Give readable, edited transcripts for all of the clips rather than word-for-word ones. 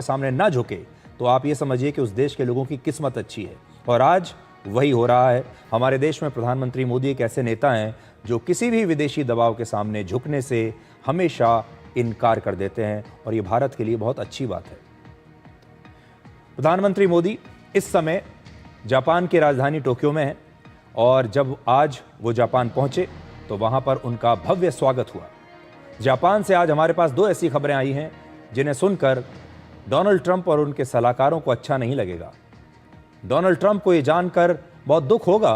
सामने ना झुके तो आप ये समझिए कि उस देश के लोगों की किस्मत अच्छी है। और आज वही हो रहा है। हमारे देश में प्रधानमंत्री मोदी एक ऐसे नेता हैं जो किसी भी विदेशी दबाव के सामने झुकने से हमेशा इनकार कर देते हैं, और ये भारत के लिए बहुत अच्छी बात है। प्रधानमंत्री मोदी इस समय जापान की राजधानी टोक्यो में हैं, और जब आज वो जापान पहुंचे तो वहां पर उनका भव्य स्वागत हुआ। जापान से आज हमारे पास दो ऐसी खबरें आई हैं जिन्हें सुनकर डोनाल्ड ट्रंप और उनके सलाहकारों को अच्छा नहीं लगेगा। डोनाल्ड ट्रंप को यह जानकर बहुत दुख होगा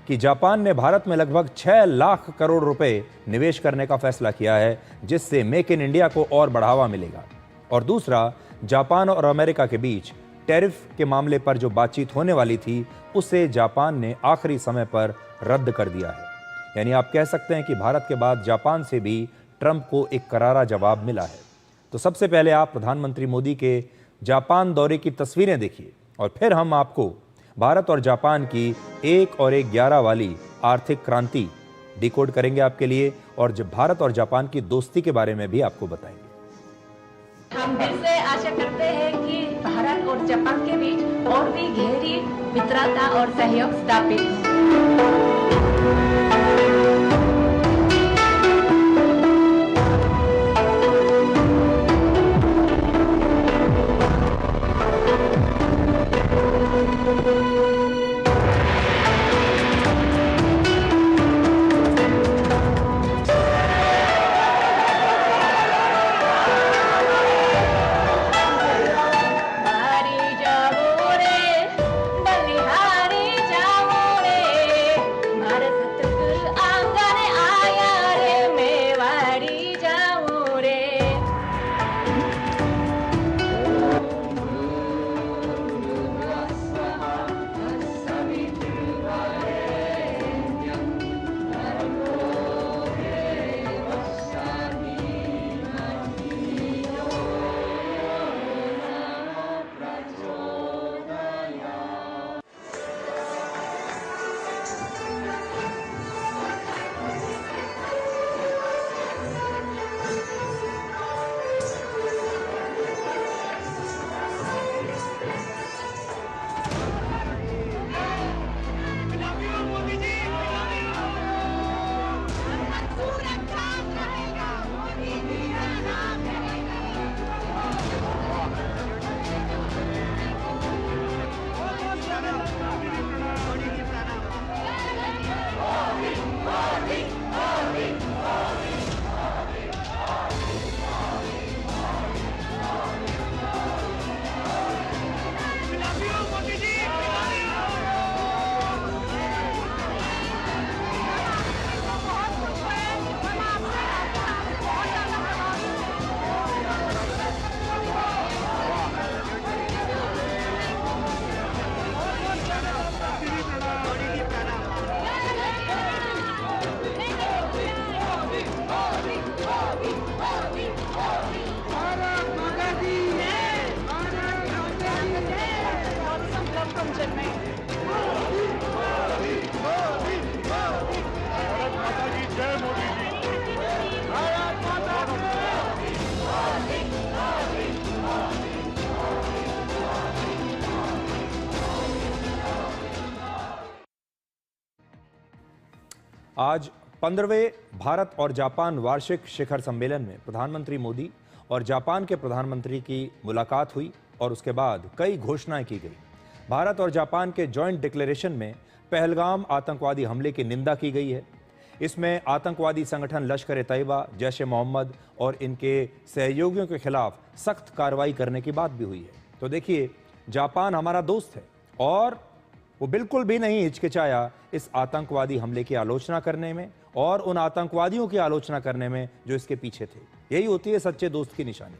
कि जापान ने भारत में लगभग 6 लाख करोड़ रुपए निवेश करने का फैसला किया है, जिससे मेक इन इंडिया को और बढ़ावा मिलेगा। और दूसरा, जापान और अमेरिका के बीच टैरिफ के मामले पर जो बातचीत होने वाली थी उसे जापान ने आखिरी समय पर रद्द कर दिया है। यानी आप कह सकते हैं कि भारत के बाद जापान से भी ट्रंप को एक करारा जवाब मिला है। तो सबसे पहले आप प्रधानमंत्री मोदी के जापान दौरे की तस्वीरें देखिए, और फिर हम आपको भारत और जापान की 1 और 11 वाली आर्थिक क्रांति डिकोड करेंगे आपके लिए, और जब भारत और जापान की दोस्ती के बारे में भी आपको बताएंगे। हम दिल से आशा करते हैं कि भारत और जापान के बीच और भी गहरी मित्रता और सहयोग स्थापित हो। आज 15वें भारत और जापान वार्षिक शिखर सम्मेलन में प्रधानमंत्री मोदी और जापान के प्रधानमंत्री की मुलाकात हुई, और उसके बाद कई घोषणाएं की गई। भारत और जापान के जॉइंट डिक्लेरेशन में पहलगाम आतंकवादी हमले की निंदा की गई है। इसमें आतंकवादी संगठन लश्कर ए तैयबा, जैश ए मोहम्मद और इनके सहयोगियों के खिलाफ सख्त कार्रवाई करने की बात भी हुई है। तो देखिए, जापान हमारा दोस्त है और वो बिल्कुल भी नहीं हिचकिचाया इस आतंकवादी हमले की आलोचना करने में और उन आतंकवादियों की आलोचना करने में जो इसके पीछे थे। यही होती है सच्चे दोस्त की निशानी।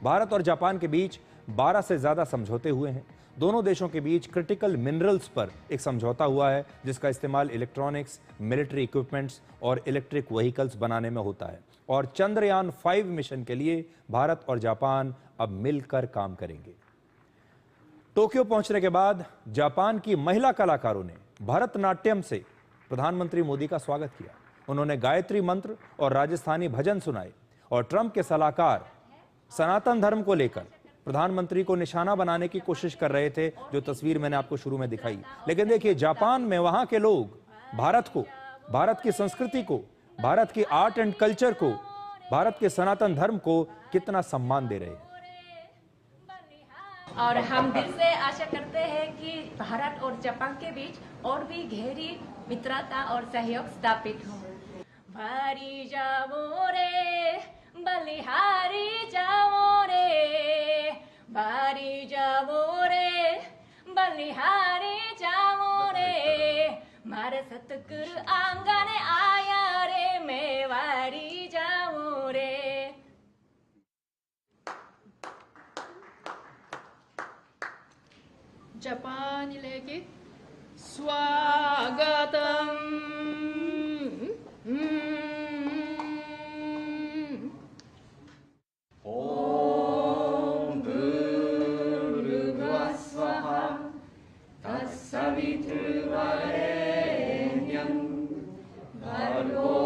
भारत और जापान के बीच 12 से ज्यादा समझौते हुए हैं। दोनों देशों के बीच क्रिटिकल मिनरल्स पर एक समझौता हुआ है, जिसका इस्तेमाल इलेक्ट्रॉनिक्स, मिलिट्री इक्विपमेंट्स और इलेक्ट्रिक व्हीकल्स बनाने में होता है। और चंद्रयान 5 मिशन के लिए भारत और जापान अब मिलकर काम करेंगे। टोक्यो पहुंचने के बाद जापान की महिला कलाकारों ने भरतनाट्यम से प्रधानमंत्री मोदी का स्वागत किया। उन्होंने गायत्री मंत्र और राजस्थानी भजन सुनाए और ट्रंप के सलाहकार सनातन धर्म को लेकर प्रधानमंत्री को निशाना बनाने की कोशिश कर रहे थे, जो तस्वीर मैंने आपको शुरू में दिखाई। लेकिन देखिए, जापान में वहां के लोग भारत को, भारत की संस्कृति को, भारत की आर्ट एंड कल्चर को, भारत के सनातन धर्म को कितना सम्मान दे रहे हैं। और हम दिल से आशा करते हैं कि भारत और जापान के बीच और भी गहरी मित्रता और सहयोग स्थापित हो। भारी जाओ रे, बलिहारी जाओ रे, भारी जाओ रे, बलिहारी जाओ रे, मारे सतगुरु आंगन आया रे, मेवारी जाओ रे। जपानिलेಗೆ स्वागतम। ओम भूर्भुवः स्वः तत्सवितुर्वरेण्यं भर्गो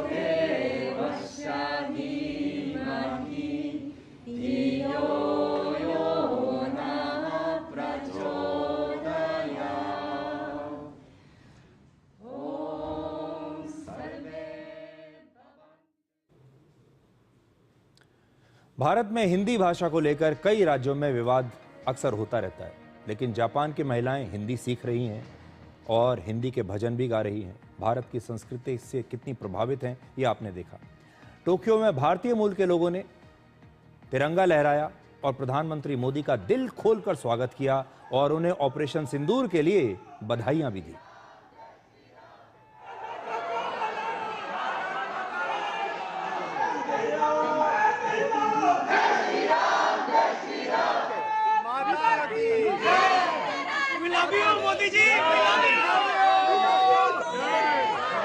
देवस्य धीमहि धियो यो नः प्रचोदयात्। ओम सर्वे। भारत में हिंदी भाषा को लेकर कई राज्यों में विवाद अक्सर होता रहता है, लेकिन जापान की महिलाएं हिंदी सीख रही हैं और हिंदी के भजन भी गा रही हैं। भारत की संस्कृति से कितनी प्रभावित हैं, ये आपने देखा। टोक्यो में भारतीय मूल के लोगों ने तिरंगा लहराया और प्रधानमंत्री मोदी का दिल खोलकर स्वागत किया और उन्हें ऑपरेशन सिंदूर के लिए बधाइयां भी दी।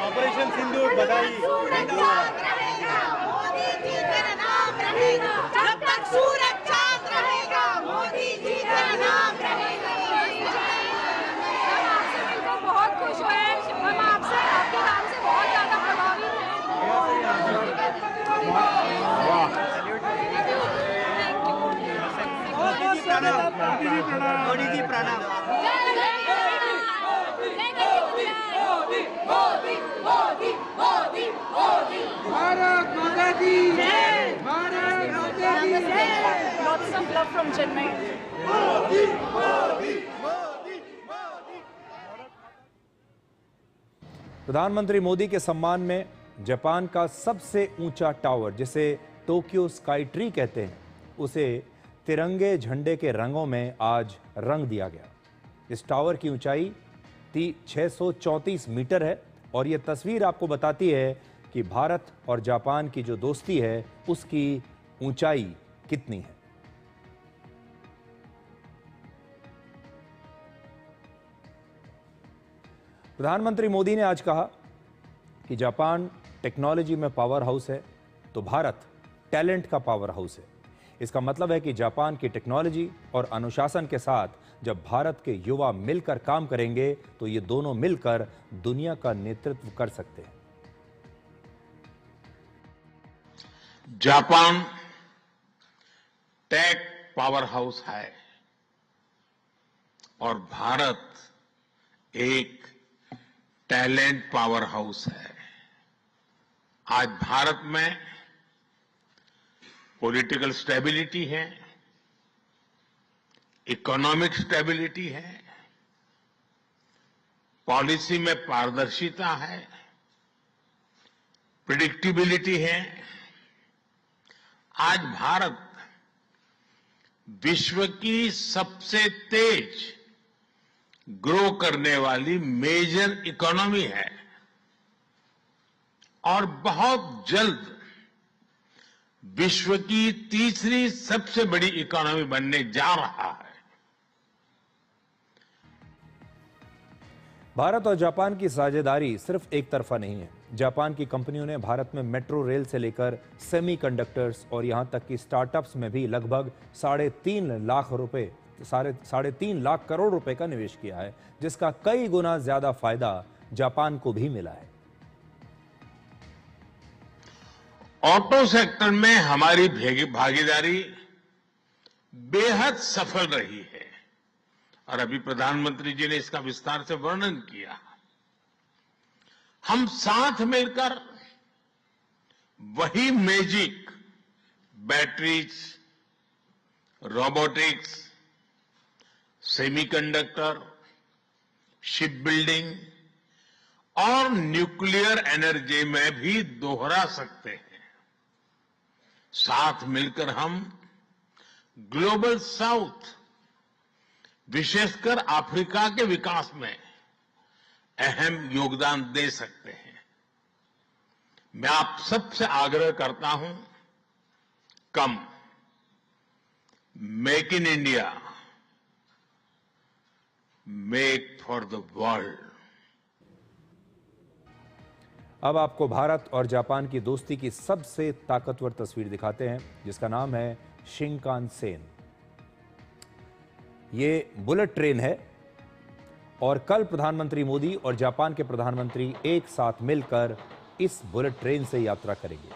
ऑपरेशन सिंदूर बधाई। मोदी जी तेरा नाम रहेगा, जब तक सूरज चांद रहेगा, मोदी जी तेरा नाम रहेगा। हम आपसे मिलकर बहुत खुश हुए हैं। हम आपसे, आपके नाम से बहुत ज्यादा प्रभावित हैं। मोदी जी प्रणाम। भारत माता की जय। भारत माता की जय। Lots of love from Chennai. Modi Modi Modi Modi. प्रधानमंत्री मोदी के सम्मान में जापान का सबसे ऊंचा टावर, जिसे टोक्यो स्काई ट्री कहते हैं, उसे तिरंगे झंडे के रंगों में आज रंग दिया गया। इस टावर की ऊंचाई 634 मीटर है और यह तस्वीर आपको बताती है कि भारत और जापान की जो दोस्ती है उसकी ऊंचाई कितनी है। प्रधानमंत्री मोदी ने आज कहा कि जापान टेक्नोलॉजी में पावर हाउस है तो भारत टैलेंट का पावर हाउस है। इसका मतलब है कि जापान की टेक्नोलॉजी और अनुशासन के साथ जब भारत के युवा मिलकर काम करेंगे तो ये दोनों मिलकर दुनिया का नेतृत्व कर सकते हैं। जापान टेक पावर हाउस है और भारत एक टैलेंट पावर हाउस है। आज भारत में पॉलिटिकल स्टेबिलिटी है, इकोनॉमिक स्टेबिलिटी है, पॉलिसी में पारदर्शिता है, प्रिडिक्टिबिलिटी है। आज भारत विश्व की सबसे तेज ग्रो करने वाली मेजर इकोनॉमी है और बहुत जल्द विश्व की तीसरी सबसे बड़ी इकोनॉमी बनने जा रहा है। भारत और जापान की साझेदारी सिर्फ एक तरफा नहीं है। जापान की कंपनियों ने भारत में मेट्रो रेल से लेकर सेमीकंडक्टर्स और यहां तक कि स्टार्टअप्स में भी लगभग 3.5 लाख करोड़ रुपए का निवेश किया है, जिसका कई गुना ज्यादा फायदा जापान को भी मिला है। ऑटो सेक्टर में हमारी भागीदारी बेहद सफल रही है और अभी प्रधानमंत्री जी ने इसका विस्तार से वर्णन किया। हम साथ मिलकर वही magic batteries, robotics, semiconductor, ship building और न्यूक्लियर एनर्जी में भी दोहरा सकते हैं। साथ मिलकर हम ग्लोबल साउथ, विशेषकर अफ्रीका के विकास में अहम योगदान दे सकते हैं। मैं आप सबसे आग्रह करता हूं, कम make in India, make for the world. अब आपको भारत और जापान की दोस्ती की सबसे ताकतवर तस्वीर दिखाते हैं, जिसका नाम है शिंकानसेन। ये बुलेट ट्रेन है और कल प्रधानमंत्री मोदी और जापान के प्रधानमंत्री एक साथ मिलकर इस बुलेट ट्रेन से यात्रा करेंगे।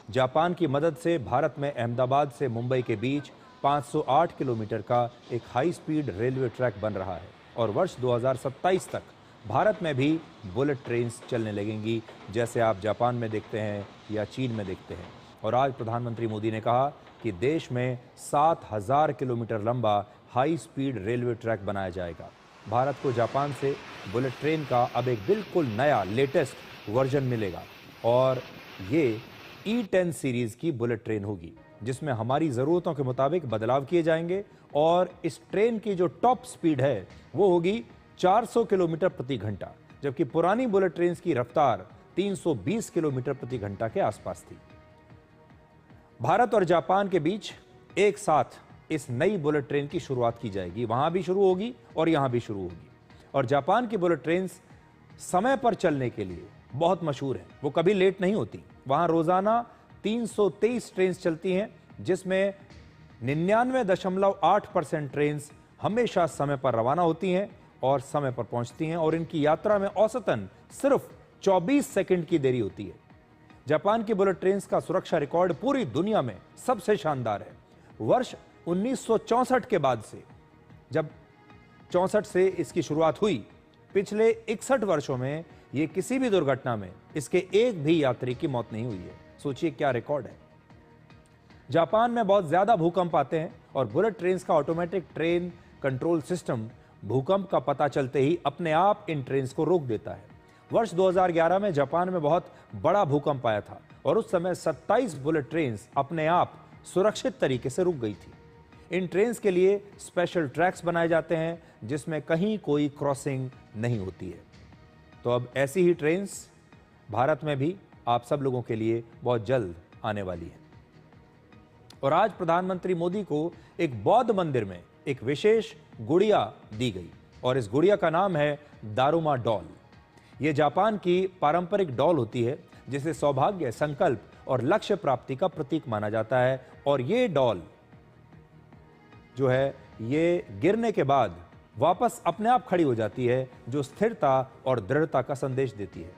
जापान की मदद से भारत में अहमदाबाद से मुंबई के बीच 508 किलोमीटर का एक हाई स्पीड रेलवे ट्रैक बन रहा है और वर्ष 2027 तक भारत में भी बुलेट ट्रेन चलने लगेंगी, जैसे आप जापान में देखते हैं या चीन में देखते हैं। और आज प्रधानमंत्री मोदी ने कहा कि देश में 7000 किलोमीटर लंबा हाई स्पीड रेलवे ट्रैक बनाया जाएगा। भारत को जापान से बुलेट ट्रेन का अब एक बिल्कुल नया लेटेस्ट वर्जन मिलेगा और ये E10 सीरीज की बुलेट ट्रेन होगी, जिसमें हमारी ज़रूरतों के मुताबिक बदलाव किए जाएंगे और इस ट्रेन की जो टॉप स्पीड है वो होगी 400 किलोमीटर प्रति घंटा, जबकि पुरानी बुलेट ट्रेन की रफ्तार 320 किलोमीटर प्रति घंटा के आसपास थी। भारत और जापान के बीच एक साथ इस नई बुलेट ट्रेन की शुरुआत की जाएगी। वहां भी शुरू होगी और यहां भी शुरू होगी। और जापान की बुलेट ट्रेन समय पर चलने के लिए बहुत मशहूर है, वो कभी लेट नहीं होती। वहां रोजाना 323 ट्रेन चलती हैं, जिसमें 99.8% ट्रेन हमेशा समय पर रवाना होती हैं और समय पर पहुंचती हैं और इनकी यात्रा में औसतन सिर्फ 24 सेकंड की देरी होती है। जापान की बुलेट ट्रेन का सुरक्षा रिकॉर्ड पूरी दुनिया में सबसे शानदार है। वर्ष 1964 के बाद से, जब 64 से इसकी शुरुआत हुई, पिछले 61 वर्षों में ये किसी भी दुर्घटना में इसके एक भी यात्री की मौत नहीं हुई है। सोचिए क्या रिकॉर्ड है। जापान में बहुत ज्यादा भूकंप आते हैं और बुलेट ट्रेन का ऑटोमेटिक ट्रेन कंट्रोल सिस्टम भूकंप का पता चलते ही अपने आप इन ट्रेन को रोक देता है। वर्ष 2011 में जापान में बहुत बड़ा भूकंप आया था और उस समय 27 बुलेट ट्रेन अपने आप सुरक्षित तरीके से रुक गई थी। इन ट्रेन के लिए स्पेशल ट्रैक्स बनाए जाते हैं, जिसमें कहीं कोई क्रॉसिंग नहीं होती है। तो अब ऐसी ही ट्रेन भारत में भी आप सब लोगों के लिए बहुत जल्द आने वाली है। और आज प्रधानमंत्री मोदी को एक बौद्ध मंदिर में एक विशेष गुड़िया दी गई और इस गुड़िया का नाम है दारुमा डॉल। यह जापान की पारंपरिक डॉल होती है, जिसे सौभाग्य, संकल्प और लक्ष्य प्राप्ति का प्रतीक माना जाता है। और ये डॉल जो है, ये गिरने के बाद वापस अपने आप खड़ी हो जाती है, जो स्थिरता और दृढ़ता का संदेश देती है।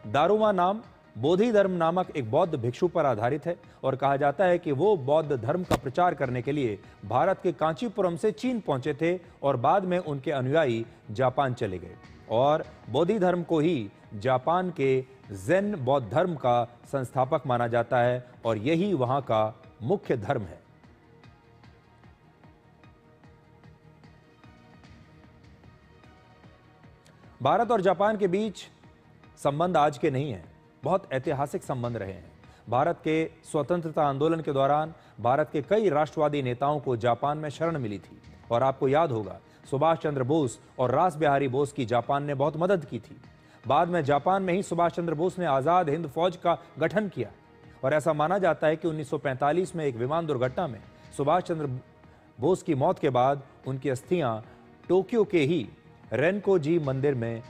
दारुमा नाम बोधि धर्म नामक एक बौद्ध भिक्षु पर आधारित है और कहा जाता है कि वो बौद्ध धर्म का प्रचार करने के लिए भारत के कांचीपुरम से चीन पहुंचे थे और बाद में उनके अनुयायी जापान चले गए और बोधि धर्म को ही जापान के ज़ेन बौद्ध धर्म का संस्थापक माना जाता है और यही वहां का मुख्य धर्म है। भारत और जापान के बीच संबंध आज के नहीं हैं, बहुत ऐतिहासिक संबंध रहे हैं। भारत के स्वतंत्रता आंदोलन के दौरान भारत के कई राष्ट्रवादी नेताओं को जापान में शरण मिली थी और आपको याद होगा, सुभाष चंद्र बोस और रास बिहारी बोस की जापान ने बहुत मदद की थी। बाद में जापान में ही सुभाष चंद्र बोस ने आज़ाद हिंद फौज का गठन किया और ऐसा माना जाता है कि 1945 में एक विमान दुर्घटना में सुभाष चंद्र बोस की मौत के बाद उनकी अस्थियां टोक्यो के ही रेनकोजी मंदिर में,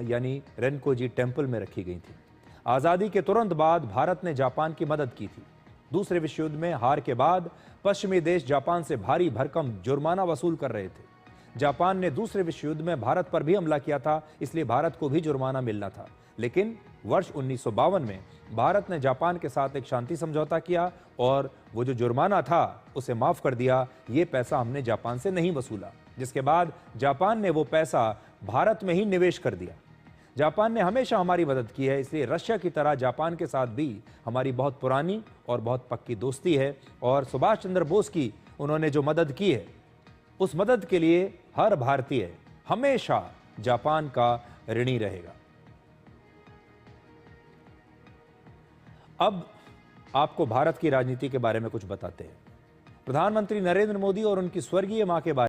यानी रेनकोजी टेम्पल में रखी गई थी। आज़ादी के तुरंत बाद भारत ने जापान की मदद की थी। दूसरे विश्व युद्ध में हार के बाद पश्चिमी देश जापान से भारी भरकम जुर्माना वसूल कर रहे थे। जापान ने दूसरे विश्व युद्ध में भारत पर भी हमला किया था, इसलिए भारत को भी जुर्माना मिलना था। लेकिन वर्ष 1952 में भारत ने जापान के साथ एक शांति समझौता किया और वो जो जुर्माना था उसे माफ कर दिया। ये पैसा हमने जापान से नहीं वसूला, जिसके बाद जापान ने वो पैसा भारत में ही निवेश कर दिया। जापान ने हमेशा हमारी मदद की है, इसलिए रशिया की तरह जापान के साथ भी हमारी बहुत पुरानी और बहुत पक्की दोस्ती है। और सुभाष चंद्र बोस की उन्होंने जो मदद की है, उस मदद के लिए हर भारतीय हमेशा जापान का ऋणी रहेगा। अब आपको भारत की राजनीति के बारे में कुछ बताते हैं। प्रधानमंत्री नरेंद्र मोदी और उनकी स्वर्गीय मां के बारे